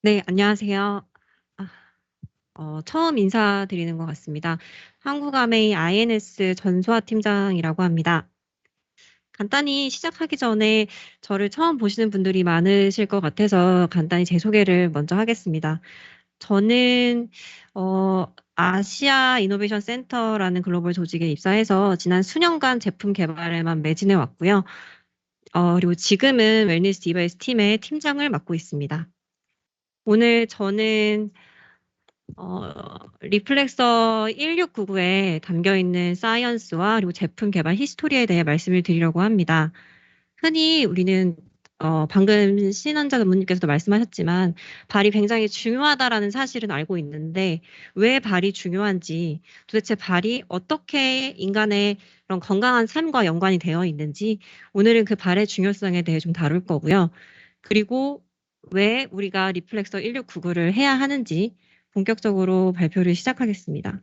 네, 안녕하세요. 아, 처음 인사드리는 것 같습니다. 한국아메이 INS 전수아 팀장이라고 합니다. 간단히 시작하기 전에 저를 처음 보시는 분들이 많으실 것 같아서 간단히 제 소개를 먼저 하겠습니다. 저는 아시아 이노베이션 센터라는 글로벌 조직에 입사해서 지난 수년간 제품 개발에만 매진해 왔고요. 그리고 지금은 웰니스 디바이스 팀의 팀장을 맡고 있습니다. 오늘 저는 리플렉서 1699에 담겨 있는 사이언스와 그리고 제품 개발 히스토리에 대해 말씀을 드리려고 합니다. 흔히 우리는 방금 신원자 전무님께서도 말씀하셨지만 발이 굉장히 중요하다라는 사실은 알고 있는데 왜 발이 중요한지 도대체 발이 어떻게 인간의 그런 건강한 삶과 연관이 되어 있는지 오늘은 그 발의 중요성에 대해 좀 다룰 거고요. 그리고 왜 우리가 리플렉서 1699를 해야 하는지 본격적으로 발표를 시작하겠습니다.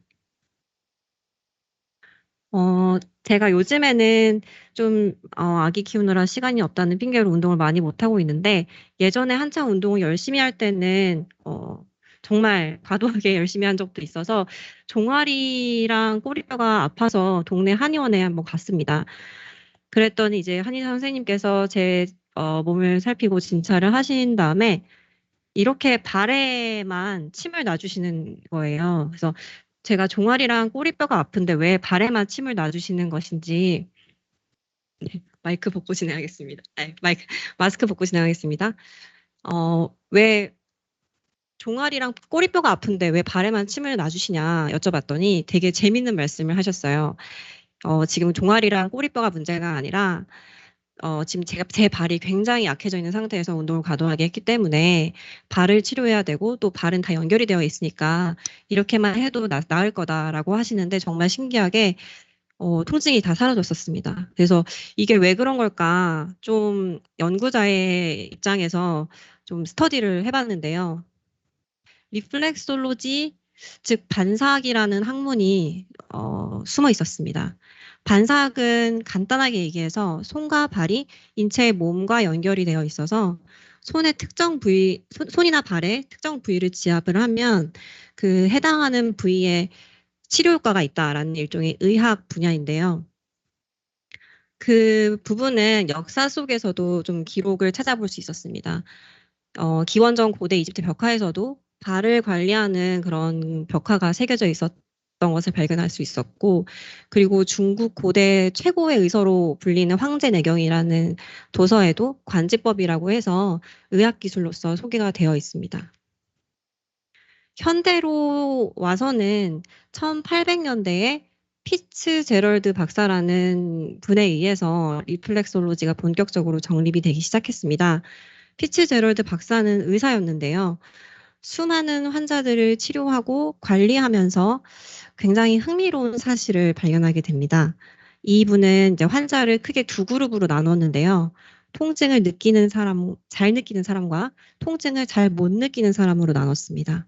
제가 요즘에는 좀 아기 키우느라 시간이 없다는 핑계로 운동을 많이 못하고 있는데 예전에 한창 운동을 열심히 할 때는 정말 과도하게 열심히 한 적도 있어서 종아리랑 꼬리뼈가 아파서 동네 한의원에 한번 갔습니다. 그랬더니 이제 한의사 선생님께서 제 몸을 살피고 진찰을 하신 다음에 이렇게 발에만 침을 놔주시는 거예요. 그래서 제가 종아리랑 꼬리뼈가 아픈데 왜 발에만 침을 놔주시는 것인지 마이크 벗고 진행하겠습니다. 아니, 마스크 벗고 진행하겠습니다. 왜 종아리랑 꼬리뼈가 아픈데 왜 발에만 침을 놔주시냐 여쭤봤더니 되게 재밌는 말씀을 하셨어요. 지금 종아리랑 꼬리뼈가 문제가 아니라 지금 제 발이 굉장히 약해져 있는 상태에서 운동을 과도하게 했기 때문에 발을 치료해야 되고 또 발은 다 연결이 되어 있으니까 이렇게만 해도 나을 거다라고 하시는데 정말 신기하게 통증이 다 사라졌었습니다. 그래서 이게 왜 그런 걸까 좀 연구자의 입장에서 좀 스터디를 해봤는데요. 리플렉솔로지, 즉 반사학이라는 학문이 숨어 있었습니다. 반사학은 간단하게 얘기해서 손과 발이 인체의 몸과 연결이 되어 있어서 손의 특정 부위, 손이나 발의 특정 부위를 지압을 하면 그 해당하는 부위에 치료 효과가 있다라는 일종의 의학 분야인데요. 그 부분은 역사 속에서도 좀 기록을 찾아볼 수 있었습니다. 기원전 고대 이집트 벽화에서도 발을 관리하는 그런 벽화가 새겨져 있었던 것을 발견할 수 있었고, 그리고 중국 고대 최고의 의서로 불리는 황제내경이라는 도서에도 관지법이라고 해서 의학기술로서 소개가 되어 있습니다. 현대로 와서는 1800년대에 피츠제럴드 박사라는 분에 의해서 리플렉솔로지가 본격적으로 정립이 되기 시작했습니다. 피츠제럴드 박사는 의사였는데요. 수많은 환자들을 치료하고 관리하면서 굉장히 흥미로운 사실을 발견하게 됩니다. 이분은 이제 환자를 크게 두 그룹으로 나눴는데요. 통증을 느끼는 사람, 잘 느끼는 사람과 통증을 잘 못 느끼는 사람으로 나눴습니다.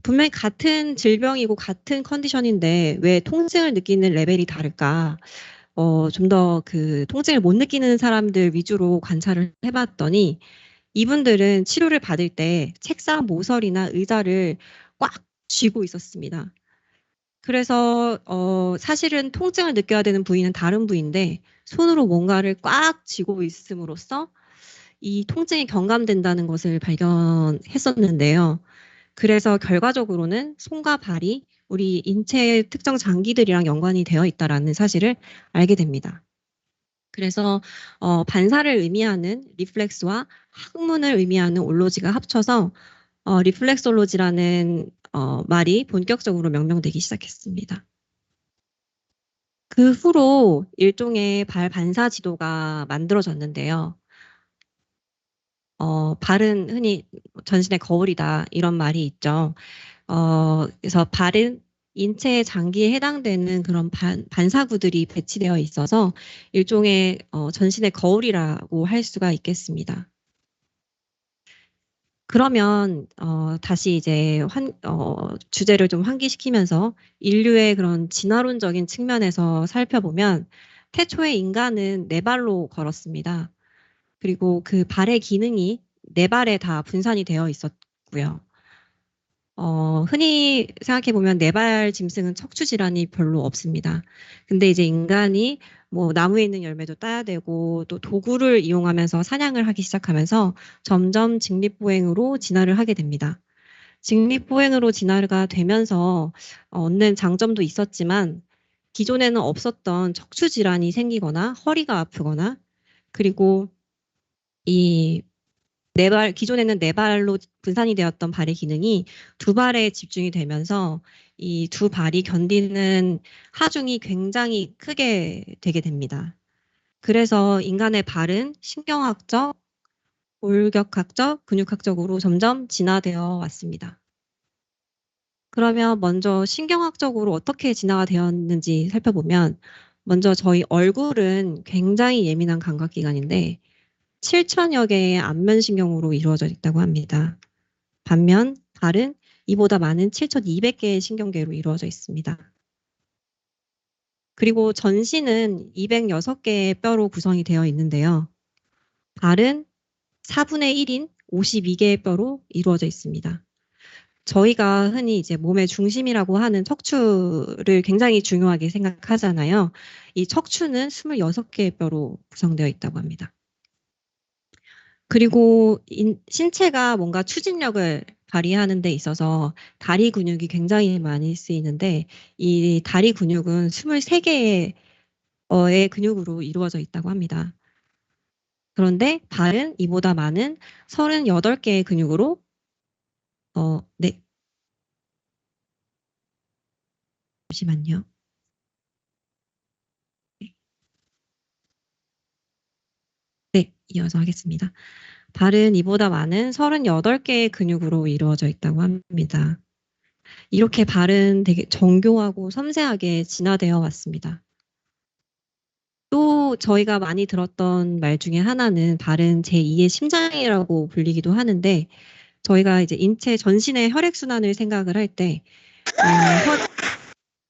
분명히 같은 질병이고 같은 컨디션인데 왜 통증을 느끼는 레벨이 다를까? 좀 더 그 통증을 못 느끼는 사람들 위주로 관찰을 해봤더니 이분들은 치료를 받을 때 책상 모서리나 의자를 꽉 쥐고 있었습니다. 그래서 사실은 통증을 느껴야 되는 부위는 다른 부위인데 손으로 뭔가를 꽉 쥐고 있음으로써 이 통증이 경감된다는 것을 발견했었는데요. 그래서 결과적으로는 손과 발이 우리 인체의 특정 장기들이랑 연관이 되어 있다라는 사실을 알게 됩니다. 그래서 반사를 의미하는 리플렉스와 학문을 의미하는 올로지가 합쳐서 리플렉솔로지라는 말이 본격적으로 명명되기 시작했습니다. 그 후로 일종의 발 반사 지도가 만들어졌는데요. 발은 흔히 전신의 거울이다 이런 말이 있죠. 그래서 발은 인체의 장기에 해당되는 그런 반사구들이 배치되어 있어서 일종의 전신의 거울이라고 할 수가 있겠습니다. 그러면 다시 이제 주제를 좀 환기시키면서 인류의 그런 진화론적인 측면에서 살펴보면 태초에 인간은 네 발로 걸었습니다. 그리고 그 발의 기능이 네 발에 다 분산이 되어 있었고 있고요. 흔히 생각해보면 네발 짐승은 척추 질환이 별로 없습니다. 근데 이제 인간이 뭐 나무에 있는 열매도 따야 되고 또 도구를 이용하면서 사냥을 하기 시작하면서 점점 직립보행으로 진화를 하게 됩니다. 직립보행으로 진화가 되면서 얻는 장점도 있었지만 기존에는 없었던 척추 질환이 생기거나 허리가 아프거나 그리고 이 기존에는 네 발로 분산이 되었던 발의 기능이 두 발에 집중이 되면서 이 두 발이 견디는 하중이 굉장히 크게 되게 됩니다. 그래서 인간의 발은 신경학적, 골격학적, 근육학적으로 점점 진화되어 왔습니다. 그러면 먼저 신경학적으로 어떻게 진화가 되었는지 살펴보면 먼저 저희 얼굴은 굉장히 예민한 감각기관인데 7천여 개의 안면신경으로 이루어져 있다고 합니다. 반면 발은 이보다 많은 7,200개의 신경계로 이루어져 있습니다. 그리고 전신은 206개의 뼈로 구성이 되어 있는데요. 발은 4분의 1인 52개의 뼈로 이루어져 있습니다. 저희가 흔히 이제 몸의 중심이라고 하는 척추를 굉장히 중요하게 생각하잖아요. 이 척추는 26개의 뼈로 구성되어 있다고 합니다. 그리고 신체가 뭔가 추진력을 발휘하는 데 있어서 다리 근육이 굉장히 많이 쓰이는데 이 다리 근육은 23개의 근육으로 이루어져 있다고 합니다. 그런데 발은 이보다 많은 38개의 근육으로 네. 잠시만요. 네, 이어서 하겠습니다. 발은 이보다 많은 38개의 근육으로 이루어져 있다고 합니다. 이렇게 발은 되게 정교하고 섬세하게 진화되어 왔습니다. 또 저희가 많이 들었던 말 중에 하나는 발은 제2의 심장이라고 불리기도 하는데 저희가 이제 인체 전신의 혈액순환을 생각을 할 때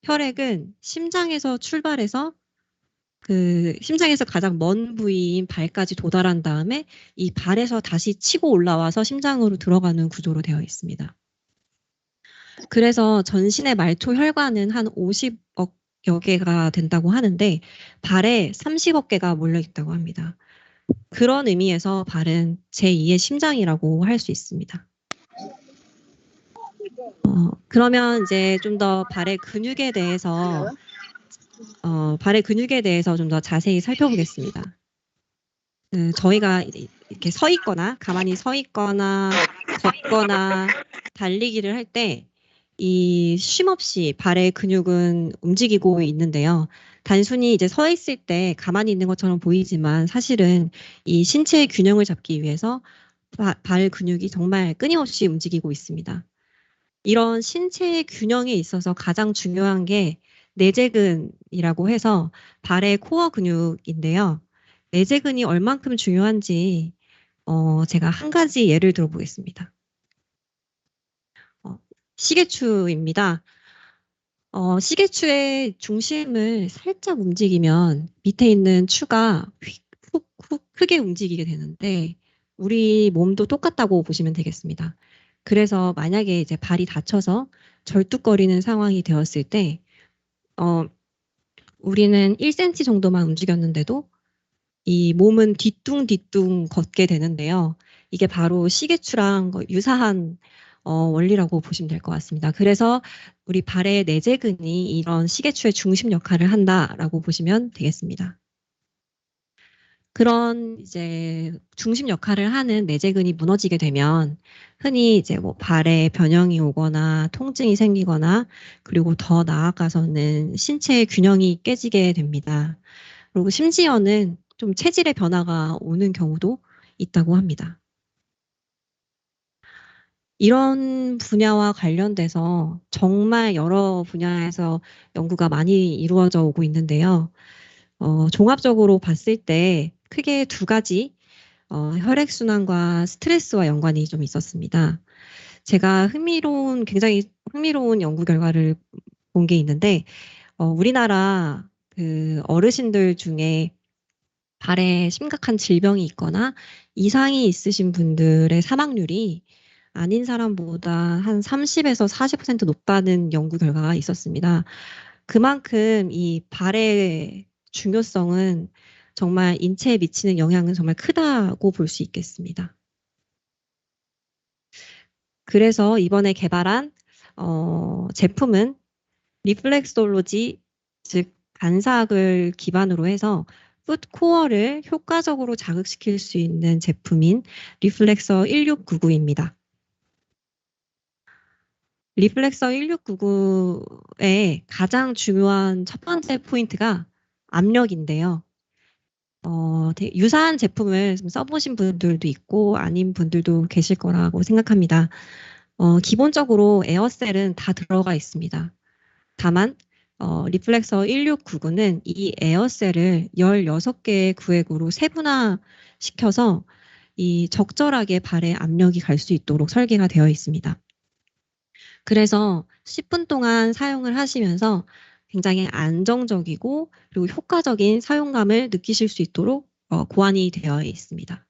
혈액은 심장에서 출발해서 그 심장에서 가장 먼 부위인 발까지 도달한 다음에 이 발에서 다시 치고 올라와서 심장으로 들어가는 구조로 되어 있습니다. 그래서 전신의 말초 혈관은 한 50억여 개가 된다고 하는데 발에 30억 개가 몰려 있다고 합니다. 그런 의미에서 발은 제2의 심장이라고 할 수 있습니다. 그러면 이제 좀 더 발의 근육에 대해서 좀 더 자세히 살펴보겠습니다. 저희가 이렇게 서 있거나 가만히 서 있거나 걷거나 달리기를 할 때 이 쉼없이 발의 근육은 움직이고 있는데요. 단순히 이제 서 있을 때 가만히 있는 것처럼 보이지만 사실은 이 신체의 균형을 잡기 위해서 발 근육이 정말 끊임없이 움직이고 있습니다. 이런 신체의 균형에 있어서 가장 중요한 게 내재근이라고 해서 발의 코어 근육인데요. 내재근이 얼만큼 중요한지 제가 한 가지 예를 들어보겠습니다. 시계추입니다. 시계추의 중심을 살짝 움직이면 밑에 있는 추가 훅 크게 움직이게 되는데 우리 몸도 똑같다고 보시면 되겠습니다. 그래서 만약에 이제 발이 다쳐서 절뚝거리는 상황이 되었을 때 우리는 1cm 정도만 움직였는데도 이 몸은 뒤뚱뒤뚱 걷게 되는데요. 이게 바로 시계추랑 유사한 원리라고 보시면 될 것 같습니다. 그래서 우리 발의 내재근이 이런 시계추의 중심 역할을 한다라고 보시면 되겠습니다. 그런 이제 중심 역할을 하는 내재근이 무너지게 되면 흔히 이제 뭐 발에 변형이 오거나 통증이 생기거나 그리고 더 나아가서는 신체의 균형이 깨지게 됩니다. 그리고 심지어는 좀 체질의 변화가 오는 경우도 있다고 합니다. 이런 분야와 관련돼서 정말 여러 분야에서 연구가 많이 이루어져 오고 있는데요. 종합적으로 봤을 때 크게 두 가지 혈액순환과 스트레스와 연관이 좀 있었습니다. 제가 굉장히 흥미로운 연구 결과를 본 게 있는데, 우리나라 그 어르신들 중에 발에 심각한 질병이 있거나 이상이 있으신 분들의 사망률이 아닌 사람보다 한 30에서 40% 높다는 연구 결과가 있었습니다. 그만큼 이 발의 중요성은 정말 인체에 미치는 영향은 정말 크다고 볼 수 있겠습니다. 그래서 이번에 개발한 제품은 리플렉솔로지, 즉 반사학을 기반으로 해서 풋코어를 효과적으로 자극시킬 수 있는 제품인 리플렉서 1699입니다. 리플렉서 1699의 가장 중요한 첫 번째 포인트가 압력인데요. 유사한 제품을 써보신 분들도 있고 아닌 분들도 계실 거라고 생각합니다. 기본적으로 에어셀은 다 들어가 있습니다. 다만 리플렉서 1699는 이 에어셀을 16개의 구획으로 세분화시켜서 이 적절하게 발에 압력이 갈 수 있도록 설계가 되어 있습니다. 그래서 10분 동안 사용을 하시면서 굉장히 안정적이고 그리고 효과적인 사용감을 느끼실 수 있도록 고안이 되어 있습니다.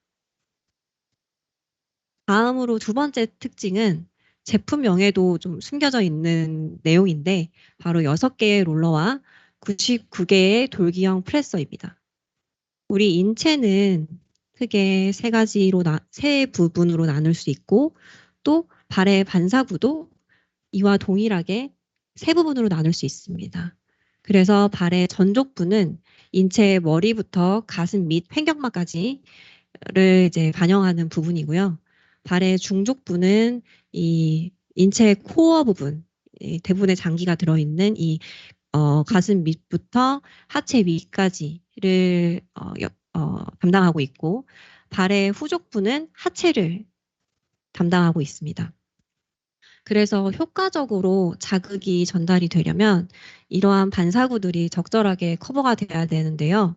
다음으로 두 번째 특징은 제품명에도 좀 숨겨져 있는 내용인데 바로 6개의 롤러와 99개의 돌기형 프레서입니다. 우리 인체는 크게 세 부분으로 나눌 수 있고 또 발의 반사구도 이와 동일하게 세 부분으로 나눌 수 있습니다. 그래서 발의 전족부는 인체의 머리부터 가슴 및 횡격막까지를 이제 반영하는 부분이고요. 발의 중족부는 이 인체의 코어 부분, 대부분의 장기가 들어있는 이 가슴 밑부터 하체 위까지를 담당하고 있고, 발의 후족부는 하체를 담당하고 있습니다. 그래서 효과적으로 자극이 전달이 되려면 이러한 반사구들이 적절하게 커버가 돼야 되는데요.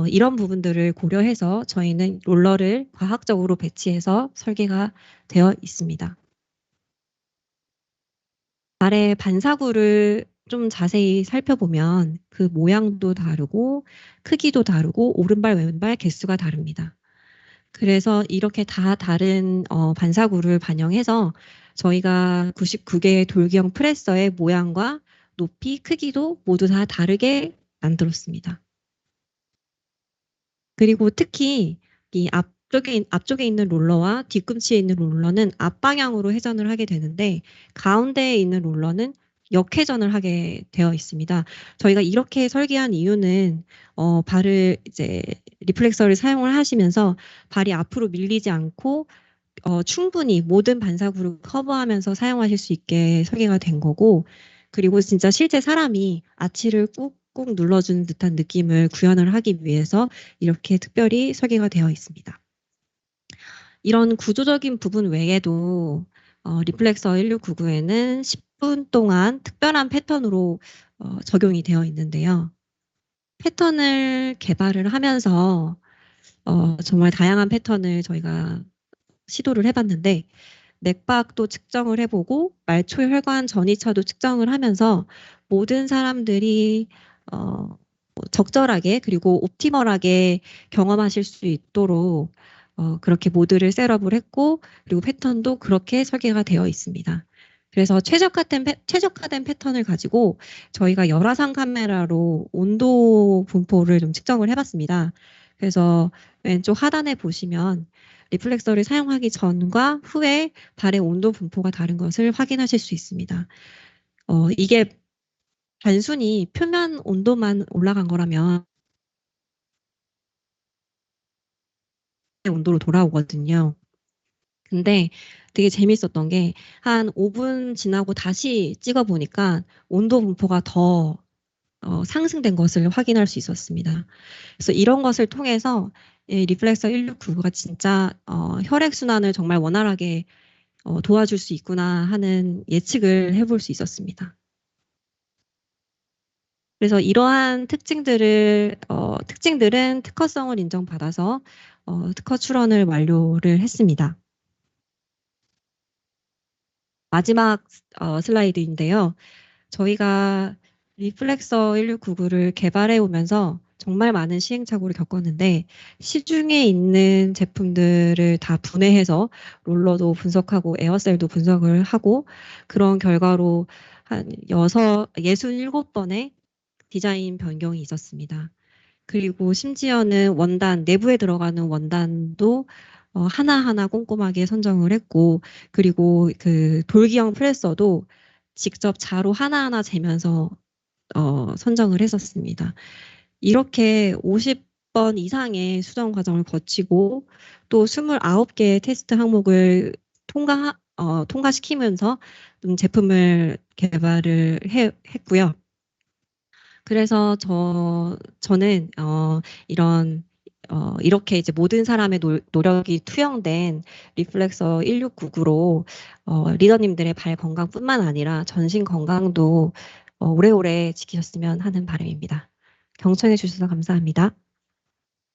이런 부분들을 고려해서 저희는 롤러를 과학적으로 배치해서 설계가 되어 있습니다. 발의 반사구를 좀 자세히 살펴보면 그 모양도 다르고 크기도 다르고 오른발 왼발 개수가 다릅니다. 그래서 이렇게 다 다른 반사구를 반영해서 저희가 99개의 돌기형 프레서의 모양과 높이, 크기도 모두 다 다르게 만들었습니다. 그리고 특히 이 앞쪽에 있는 롤러와 뒤꿈치에 있는 롤러는 앞방향으로 회전을 하게 되는데 가운데에 있는 롤러는 역회전을 하게 되어 있습니다. 저희가 이렇게 설계한 이유는 발을 이제 리플렉서를 사용을 하시면서 발이 앞으로 밀리지 않고 충분히 모든 반사구를 커버하면서 사용하실 수 있게 설계가 된 거고, 그리고 진짜 실제 사람이 아치를 꾹꾹 눌러주는 듯한 느낌을 구현을 하기 위해서 이렇게 특별히 설계가 되어 있습니다. 이런 구조적인 부분 외에도 리플렉서 1699에는 10분 동안 특별한 패턴으로 적용이 되어 있는데요. 패턴을 개발을 하면서 정말 다양한 패턴을 저희가 시도를 해봤는데 맥박도 측정을 해보고 말초 혈관 전이차도 측정을 하면서 모든 사람들이 적절하게 그리고 옵티멀하게 경험하실 수 있도록 그렇게 모드를 셋업을 했고 그리고 패턴도 그렇게 설계가 되어 있습니다. 그래서 최적화된 패턴을 가지고 저희가 열화상 카메라로 온도 분포를 좀 측정을 해봤습니다. 그래서 왼쪽 하단에 보시면 리플렉서를 사용하기 전과 후에 발의 온도 분포가 다른 것을 확인하실 수 있습니다. 이게 단순히 표면 온도만 올라간 거라면 온도로 돌아오거든요. 근데 되게 재밌었던 게 한 5분 지나고 다시 찍어보니까 온도 분포가 더 상승된 것을 확인할 수 있었습니다. 그래서 이런 것을 통해서 리플렉서 1699가 진짜 혈액순환을 정말 원활하게 도와줄 수 있구나 하는 예측을 해볼 수 있었습니다. 그래서 이러한 특징들은 특허성을 인정받아서 특허 출원을 완료를 했습니다. 마지막 슬라이드인데요. 저희가 리플렉서 1699를 개발해 오면서 정말 많은 시행착오를 겪었는데 시중에 있는 제품들을 다 분해해서 롤러도 분석하고 에어셀도 분석을 하고 그런 결과로 한 67번의 디자인 변경이 있었습니다. 그리고 심지어는 원단, 내부에 들어가는 원단도 하나하나 꼼꼼하게 선정을 했고, 그리고 그 돌기형 프레서도 직접 자로 하나하나 재면서 선정을 했었습니다. 이렇게 50번 이상의 수정 과정을 거치고 또 29개의 테스트 항목을 통과시키면서 제품을 개발을 했고요. 그래서 저는 이렇게 이제 모든 사람의 노력이 투영된 리플렉서 1699로 리더님들의 발 건강뿐만 아니라 전신 건강도 오래오래 지키셨으면 하는 바람입니다. 경청해 주셔서 감사합니다.